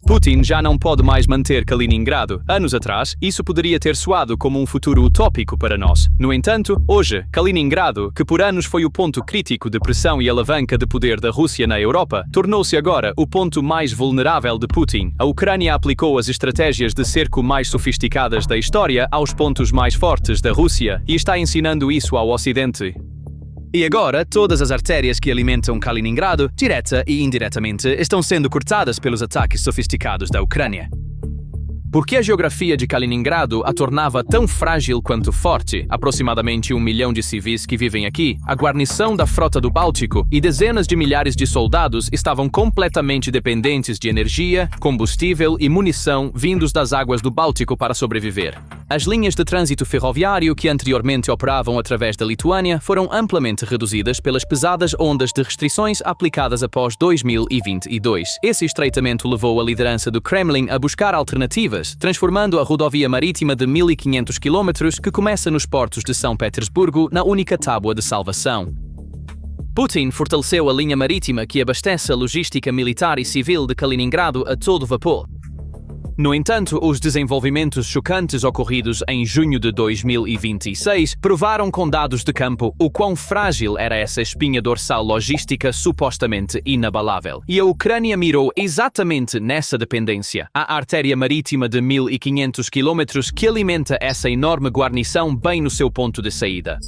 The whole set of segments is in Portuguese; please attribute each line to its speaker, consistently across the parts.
Speaker 1: Putin já não pode mais manter Kaliningrado. Anos atrás, isso poderia ter soado como um futuro utópico para nós. No entanto, hoje, Kaliningrado, que por anos foi o ponto crítico de pressão e alavanca de poder da Rússia na Europa, tornou-se agora o ponto mais vulnerável de Putin. A Ucrânia aplicou as estratégias de cerco mais sofisticadas da história aos pontos mais fortes da Rússia e está ensinando isso ao Ocidente. E agora, todas as artérias que alimentam Kaliningrado, direta e indiretamente, estão sendo cortadas pelos ataques sofisticados da Ucrânia. Por que a geografia de Kaliningrado a tornava tão frágil quanto forte? Aproximadamente 1 milhão de civis que vivem aqui, a guarnição da frota do Báltico e dezenas de milhares de soldados estavam completamente dependentes de energia, combustível e munição vindos das águas do Báltico para sobreviver. As linhas de trânsito ferroviário que anteriormente operavam através da Lituânia foram amplamente reduzidas pelas pesadas ondas de restrições aplicadas após 2022. Esse estreitamento levou a liderança do Kremlin a buscar alternativas, transformando a rodovia marítima de 1.500 km que começa nos portos de São Petersburgo na única tábua de salvação. Putin fortaleceu a linha marítima que abastece a logística militar e civil de Kaliningrado a todo vapor. No entanto, os desenvolvimentos chocantes ocorridos em junho de 2026 provaram com dados de campo o quão frágil era essa espinha dorsal logística supostamente inabalável. E a Ucrânia mirou exatamente nessa dependência, a artéria marítima de 1.500 km que alimenta essa enorme guarnição bem no seu ponto de saída.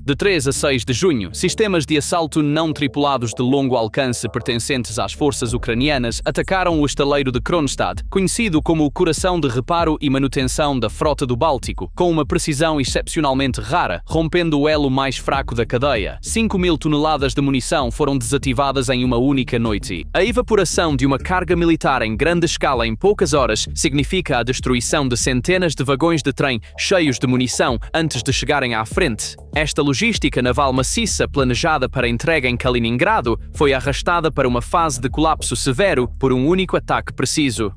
Speaker 1: De 3 a 6 de junho, sistemas de assalto não tripulados de longo alcance pertencentes às forças ucranianas atacaram o estaleiro de Kronstadt, conhecido como o coração de reparo e manutenção da frota do Báltico, com uma precisão excepcionalmente rara, rompendo o elo mais fraco da cadeia. 5.000 toneladas de munição foram desativadas em uma única noite. A evaporação de uma carga militar em grande escala em poucas horas significa a destruição de centenas de vagões de trem cheios de munição antes de chegarem à frente. Esta logística naval maciça planejada para entrega em Kaliningrado foi arrastada para uma fase de colapso severo por um único ataque preciso.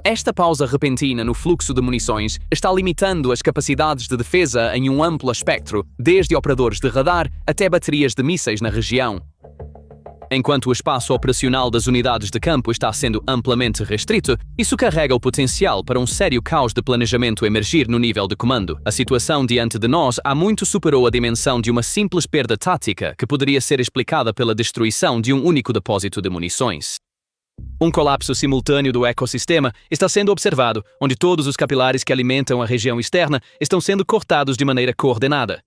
Speaker 1: Esta pausa repentina no fluxo de munições está limitando as capacidades de defesa em um amplo espectro, desde operadores de radar até baterias de mísseis na região. Enquanto o espaço operacional das unidades de campo está sendo amplamente restrito, isso carrega o potencial para um sério caos de planejamento emergir no nível de comando. A situação diante de nós há muito superou a dimensão de uma simples perda tática que poderia ser explicada pela destruição de um único depósito de munições. Um colapso simultâneo do ecossistema está sendo observado, onde todos os capilares que alimentam a região externa estão sendo cortados de maneira coordenada.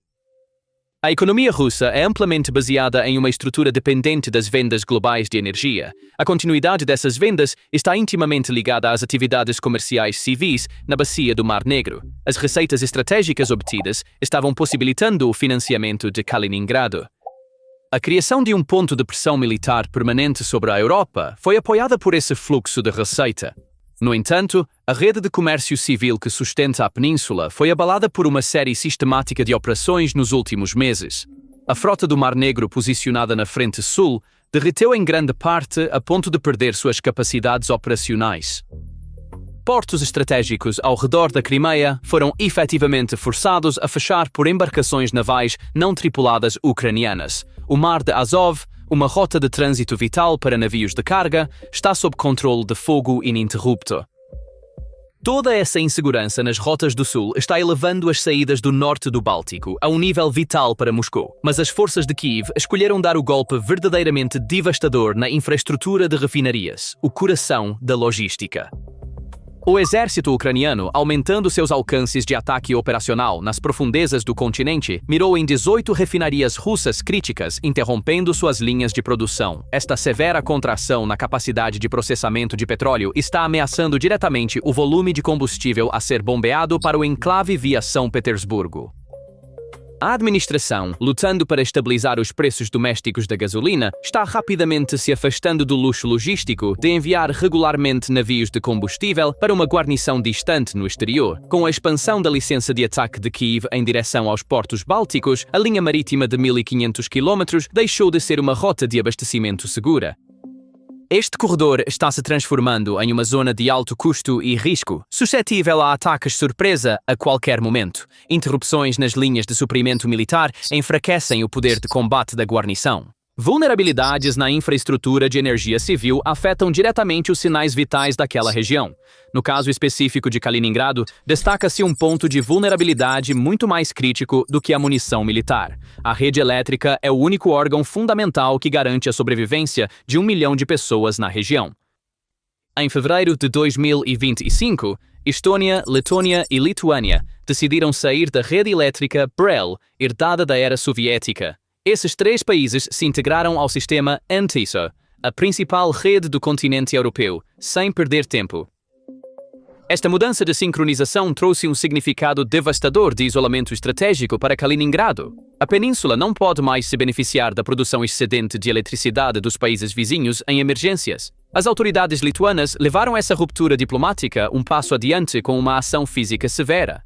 Speaker 1: A economia russa é amplamente baseada em uma estrutura dependente das vendas globais de energia. A continuidade dessas vendas está intimamente ligada às atividades comerciais civis na bacia do Mar Negro. As receitas estratégicas obtidas estavam possibilitando o financiamento de Kaliningrado. A criação de um ponto de pressão militar permanente sobre a Europa foi apoiada por esse fluxo de receita. No entanto, a rede de comércio civil que sustenta a península foi abalada por uma série sistemática de operações nos últimos meses. A frota do Mar Negro posicionada na frente sul derreteu em grande parte a ponto de perder suas capacidades operacionais. Portos estratégicos ao redor da Crimeia foram efetivamente forçados a fechar por embarcações navais não tripuladas ucranianas. O Mar de Azov, uma rota de trânsito vital para navios de carga, está sob controle de fogo ininterrupto. Toda essa insegurança nas rotas do sul está elevando as saídas do norte do Báltico a um nível vital para Moscou, mas as forças de Kiev escolheram dar o golpe verdadeiramente devastador na infraestrutura de refinarias, o coração da logística. O exército ucraniano, aumentando seus alcances de ataque operacional nas profundezas do continente, mirou em 18 refinarias russas críticas, interrompendo suas linhas de produção. Esta severa contração na capacidade de processamento de petróleo está ameaçando diretamente o volume de combustível a ser bombeado para o enclave via São Petersburgo. A administração, lutando para estabilizar os preços domésticos da gasolina, está rapidamente se afastando do luxo logístico de enviar regularmente navios de combustível para uma guarnição distante no exterior. Com a expansão da licença de ataque de Kiev em direção aos portos bálticos, a linha marítima de 1.500 km deixou de ser uma rota de abastecimento segura. Este corredor está se transformando em uma zona de alto custo e risco, suscetível a ataques surpresa a qualquer momento. Interrupções nas linhas de suprimento militar enfraquecem o poder de combate da guarnição. Vulnerabilidades na infraestrutura de energia civil afetam diretamente os sinais vitais daquela região. No caso específico de Kaliningrado, destaca-se um ponto de vulnerabilidade muito mais crítico do que a munição militar. A rede elétrica é o único órgão fundamental que garante a sobrevivência de 1 milhão de pessoas na região. Em fevereiro de 2025, Estônia, Letônia e Lituânia decidiram sair da rede elétrica BRELL, herdada da era soviética. Esses 3 países se integraram ao sistema ENTISA, a principal rede do continente europeu, sem perder tempo. Esta mudança de sincronização trouxe um significado devastador de isolamento estratégico para Kaliningrado. A península não pode mais se beneficiar da produção excedente de eletricidade dos países vizinhos em emergências. As autoridades lituanas levaram essa ruptura diplomática um passo adiante com uma ação física severa.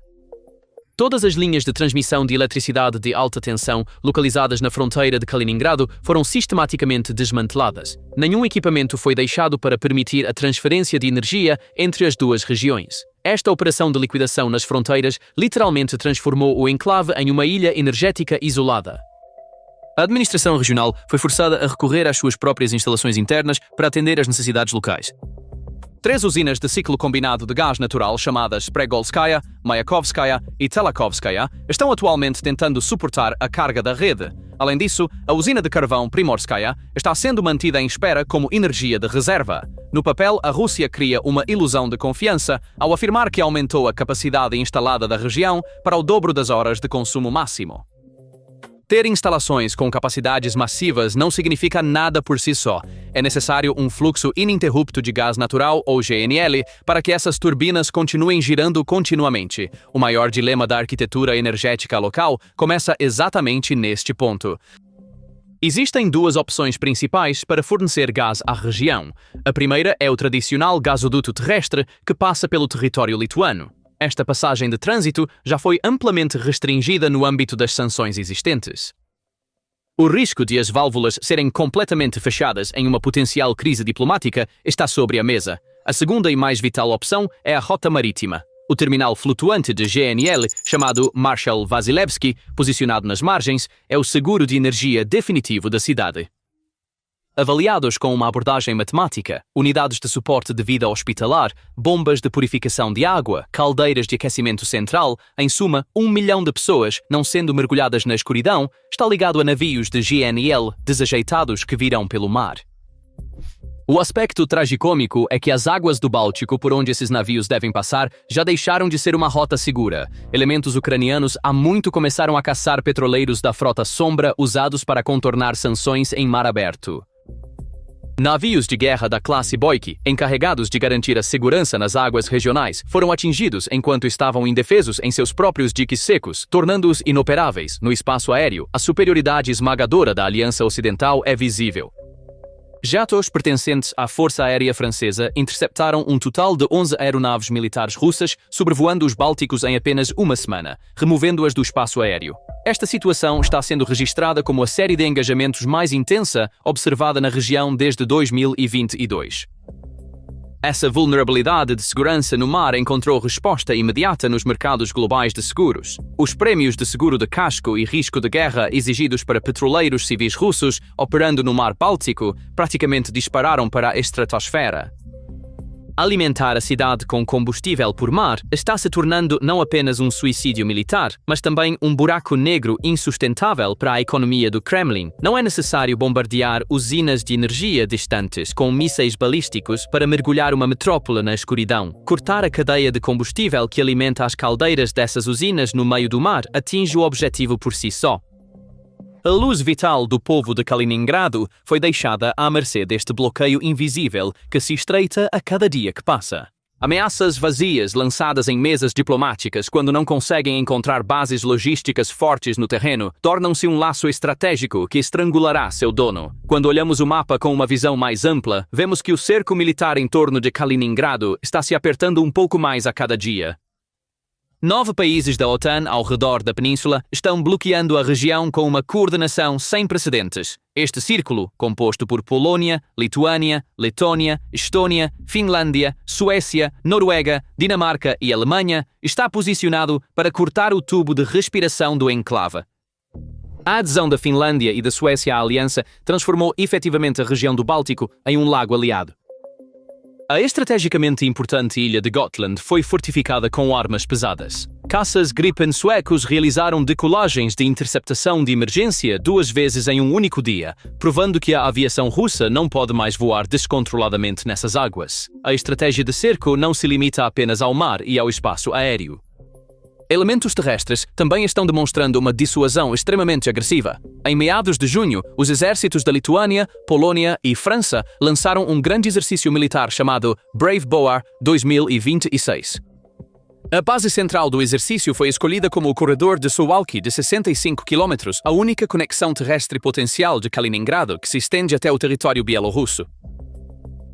Speaker 1: Todas as linhas de transmissão de eletricidade de alta tensão localizadas na fronteira de Kaliningrado foram sistematicamente desmanteladas. Nenhum equipamento foi deixado para permitir a transferência de energia entre as duas regiões. Esta operação de liquidação nas fronteiras literalmente transformou o enclave em uma ilha energética isolada. A administração regional foi forçada a recorrer às suas próprias instalações internas para atender às necessidades locais. 3 usinas de ciclo combinado de gás natural chamadas Pregolskaya, Mayakovskaya e Telakovskaya estão atualmente tentando suportar a carga da rede. Além disso, a usina de carvão Primorskaya está sendo mantida em espera como energia de reserva. No papel, a Rússia cria uma ilusão de confiança ao afirmar que aumentou a capacidade instalada da região para o dobro das horas de consumo máximo. Ter instalações com capacidades massivas não significa nada por si só. É necessário um fluxo ininterrupto de gás natural, ou GNL, para que essas turbinas continuem girando continuamente. O maior dilema da arquitetura energética local começa exatamente neste ponto. Existem 2 opções principais para fornecer gás à região. A primeira é o tradicional gasoduto terrestre que passa pelo território lituano. Esta passagem de trânsito já foi amplamente restringida no âmbito das sanções existentes. O risco de as válvulas serem completamente fechadas em uma potencial crise diplomática está sobre a mesa. A segunda e mais vital opção é a rota marítima. O terminal flutuante de GNL, chamado Marshal Vasilevsky, posicionado nas margens, é o seguro de energia definitivo da cidade. Avaliados com uma abordagem matemática, unidades de suporte de vida hospitalar, bombas de purificação de água, caldeiras de aquecimento central, em suma, 1 milhão de pessoas, não sendo mergulhadas na escuridão, está ligado a navios de GNL desajeitados que virão pelo mar. O aspecto tragicômico é que as águas do Báltico por onde esses navios devem passar já deixaram de ser uma rota segura. Elementos ucranianos há muito começaram a caçar petroleiros da frota Sombra usados para contornar sanções em mar aberto. Navios de guerra da classe Boyk, encarregados de garantir a segurança nas águas regionais, foram atingidos enquanto estavam indefesos em seus próprios diques secos, tornando-os inoperáveis. No espaço aéreo, a superioridade esmagadora da Aliança Ocidental é visível. Jatos pertencentes à Força Aérea Francesa interceptaram um total de 11 aeronaves militares russas sobrevoando os Bálticos em apenas uma semana, removendo-as do espaço aéreo. Esta situação está sendo registrada como a série de engajamentos mais intensa observada na região desde 2022. Essa vulnerabilidade de segurança no mar encontrou resposta imediata nos mercados globais de seguros. Os prêmios de seguro de casco e risco de guerra exigidos para petroleiros civis russos operando no mar Báltico praticamente dispararam para a estratosfera. Alimentar a cidade com combustível por mar está se tornando não apenas um suicídio militar, mas também um buraco negro insustentável para a economia do Kremlin. Não é necessário bombardear usinas de energia distantes com mísseis balísticos para mergulhar uma metrópole na escuridão. Cortar a cadeia de combustível que alimenta as caldeiras dessas usinas no meio do mar atinge o objetivo por si só. A luz vital do povo de Kaliningrado foi deixada à mercê deste bloqueio invisível que se estreita a cada dia que passa. Ameaças vazias lançadas em mesas diplomáticas quando não conseguem encontrar bases logísticas fortes no terreno tornam-se um laço estratégico que estrangulará seu dono. Quando olhamos o mapa com uma visão mais ampla, vemos que o cerco militar em torno de Kaliningrado está se apertando um pouco mais a cada dia. 9 países da OTAN ao redor da península estão bloqueando a região com uma coordenação sem precedentes. Este círculo, composto por Polónia, Lituânia, Letônia, Estônia, Finlândia, Suécia, Noruega, Dinamarca e Alemanha, está posicionado para cortar o tubo de respiração do enclave. A adesão da Finlândia e da Suécia à aliança transformou efetivamente a região do Báltico em um lago aliado. A estrategicamente importante ilha de Gotland foi fortificada com armas pesadas. Caças Gripen suecos realizaram decolagens de interceptação de emergência 2 vezes em um único dia, provando que a aviação russa não pode mais voar descontroladamente nessas águas. A estratégia de cerco não se limita apenas ao mar e ao espaço aéreo. Elementos terrestres também estão demonstrando uma dissuasão extremamente agressiva. Em meados de junho, os exércitos da Lituânia, Polônia e França lançaram um grande exercício militar chamado Brave Boar 2026. A base central do exercício foi escolhida como o corredor de Suwałki de 65 km, a única conexão terrestre potencial de Kaliningrado que se estende até o território bielorrusso.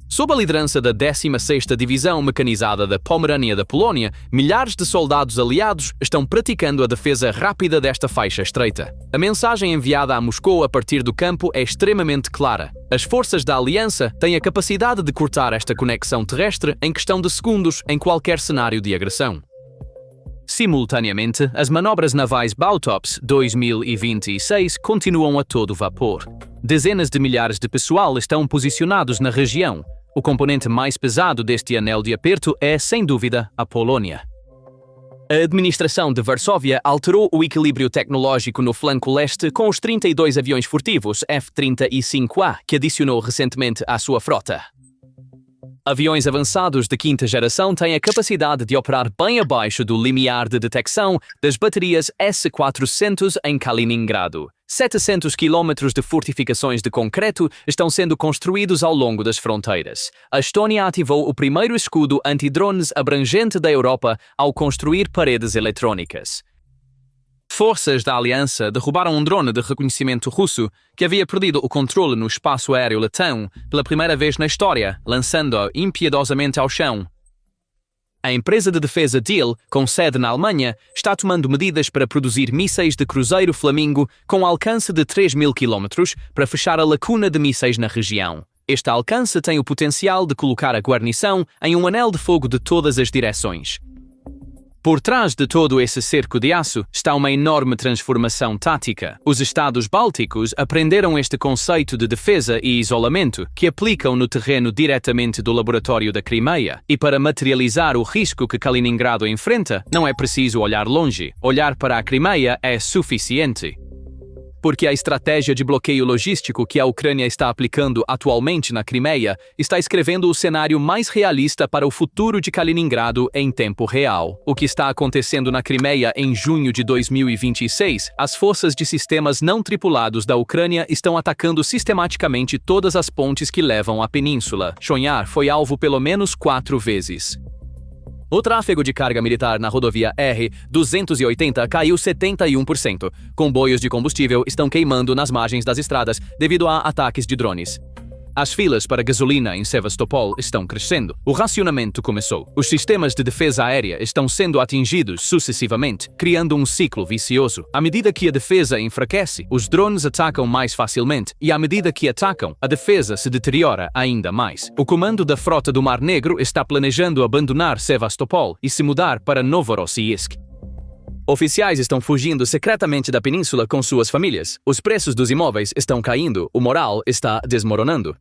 Speaker 1: Sob a liderança da 16ª Divisão Mecanizada da Pomerânia da Polónia, milhares de soldados aliados estão praticando a defesa rápida desta faixa estreita. A mensagem enviada a Moscou a partir do campo é extremamente clara. As forças da aliança têm a capacidade de cortar esta conexão terrestre em questão de segundos em qualquer cenário de agressão. Simultaneamente, as manobras navais Bautops 2026 continuam a todo vapor. Dezenas de milhares de pessoal estão posicionados na região. O componente mais pesado deste anel de aperto é, sem dúvida, a Polônia. A administração de Varsóvia alterou o equilíbrio tecnológico no flanco leste com os 32 aviões furtivos F-35A que adicionou recentemente à sua frota. Aviões avançados de quinta geração têm a capacidade de operar bem abaixo do limiar de detecção das baterias S-400 em Kaliningrado. 700 km de fortificações de concreto estão sendo construídos ao longo das fronteiras. A Estônia ativou o primeiro escudo anti-drones abrangente da Europa ao construir paredes eletrônicas. Forças da aliança derrubaram um drone de reconhecimento russo que havia perdido o controle no espaço aéreo letão pela primeira vez na história, lançando-o impiedosamente ao chão. A empresa de defesa Diehl, com sede na Alemanha, está tomando medidas para produzir mísseis de cruzeiro Flamingo com alcance de 3.000 km para fechar a lacuna de mísseis na região. Este alcance tem o potencial de colocar a guarnição em um anel de fogo de todas as direções. Por trás de todo esse cerco de aço está uma enorme transformação tática. Os Estados Bálticos aprenderam este conceito de defesa e isolamento que aplicam no terreno diretamente do laboratório da Crimeia. E para materializar o risco que Kaliningrado enfrenta, não é preciso olhar longe. Olhar para a Crimeia é suficiente. Porque a estratégia de bloqueio logístico que a Ucrânia está aplicando atualmente na Crimeia está escrevendo o cenário mais realista para o futuro de Kaliningrado em tempo real. O que está acontecendo na Crimeia em junho de 2026, as forças de sistemas não tripulados da Ucrânia estão atacando sistematicamente todas as pontes que levam à península. Chonyar foi alvo pelo menos 4 vezes. O tráfego de carga militar na rodovia R-280 caiu 71%. Comboios de combustível estão queimando nas margens das estradas devido a ataques de drones. As filas para gasolina em Sevastopol estão crescendo. O racionamento começou. Os sistemas de defesa aérea estão sendo atingidos sucessivamente, criando um ciclo vicioso. À medida que a defesa enfraquece, os drones atacam mais facilmente, e à medida que atacam, a defesa se deteriora ainda mais. O comando da frota do Mar Negro está planejando abandonar Sevastopol e se mudar para Novorossiysk. Oficiais estão fugindo secretamente da península com suas famílias. Os preços dos imóveis estão caindo, o moral está desmoronando.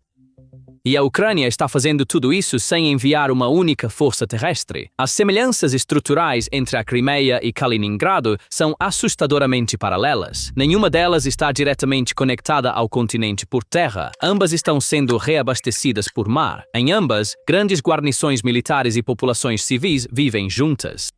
Speaker 1: E a Ucrânia está fazendo tudo isso sem enviar uma única força terrestre. As semelhanças estruturais entre a Crimeia e Kaliningrado são assustadoramente paralelas. Nenhuma delas está diretamente conectada ao continente por terra. Ambas estão sendo reabastecidas por mar. Em ambas, grandes guarnições militares e populações civis vivem juntas.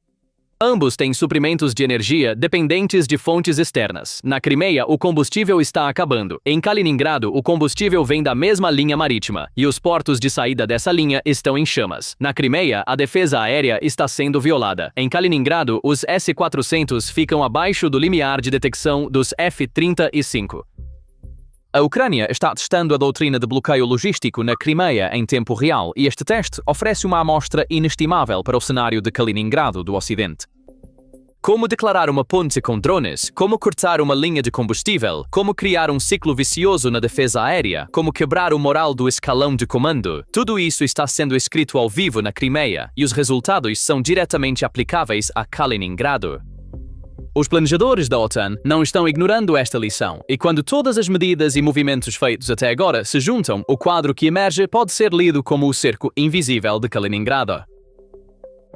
Speaker 1: Ambos têm suprimentos de energia dependentes de fontes externas. Na Crimeia, o combustível está acabando. Em Kaliningrado, o combustível vem da mesma linha marítima, e os portos de saída dessa linha estão em chamas. Na Crimeia, a defesa aérea está sendo violada. Em Kaliningrado, os S-400 ficam abaixo do limiar de detecção dos F-35. A Ucrânia está testando a doutrina de bloqueio logístico na Crimeia em tempo real, e este teste oferece uma amostra inestimável para o cenário de Kaliningrado do Ocidente. Como declarar uma ponte com drones, como cortar uma linha de combustível, como criar um ciclo vicioso na defesa aérea, como quebrar o moral do escalão de comando. Tudo isso está sendo escrito ao vivo na Crimeia, e os resultados são diretamente aplicáveis a Kaliningrado. Os planejadores da OTAN não estão ignorando esta lição, e quando todas as medidas e movimentos feitos até agora se juntam, o quadro que emerge pode ser lido como o cerco invisível de Kaliningrado.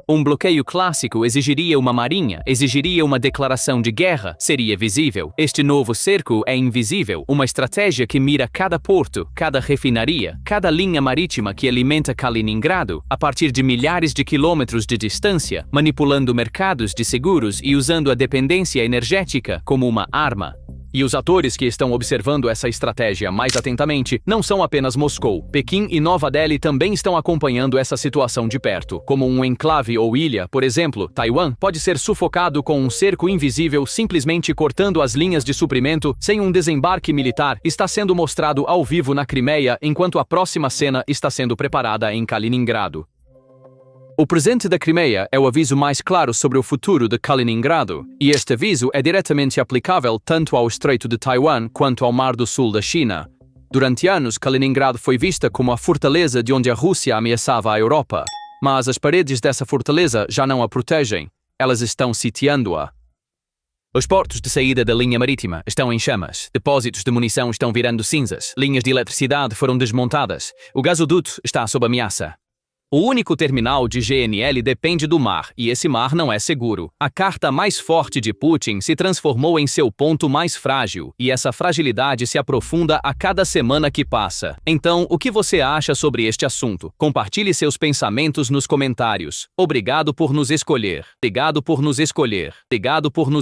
Speaker 1: Um bloqueio clássico exigiria uma marinha, exigiria uma declaração de guerra, seria visível. Este novo cerco é invisível, uma estratégia que mira cada porto, cada refinaria, cada linha marítima que alimenta Kaliningrado, a partir de milhares de quilômetros de distância, manipulando mercados de seguros e usando a dependência energética como uma arma. E os atores que estão observando essa estratégia mais atentamente não são apenas Moscou. Pequim e Nova Delhi também estão acompanhando essa situação de perto. Como um enclave ou ilha, por exemplo, Taiwan pode ser sufocado com um cerco invisível simplesmente cortando as linhas de suprimento sem um desembarque militar. Está sendo mostrado ao vivo na Crimeia, enquanto a próxima cena está sendo preparada em Kaliningrado. O presente da Crimeia é o aviso mais claro sobre o futuro de Kaliningrado, e este aviso é diretamente aplicável tanto ao Estreito de Taiwan quanto ao Mar do Sul da China. Durante anos, Kaliningrado foi vista como a fortaleza de onde a Rússia ameaçava a Europa, mas as paredes dessa fortaleza já não a protegem, elas estão sitiando-a. Os portos de saída da linha marítima estão em chamas, depósitos de munição estão virando cinzas, linhas de eletricidade foram desmontadas, o gasoduto está sob ameaça. O único terminal de GNL depende do mar, e esse mar não é seguro. A carta mais forte de Putin se transformou em seu ponto mais frágil, e essa fragilidade se aprofunda a cada semana que passa. Então, o que você acha sobre este assunto? Compartilhe seus pensamentos nos comentários. Obrigado por nos escolher. Obrigado por nos escolher. Obrigado por nos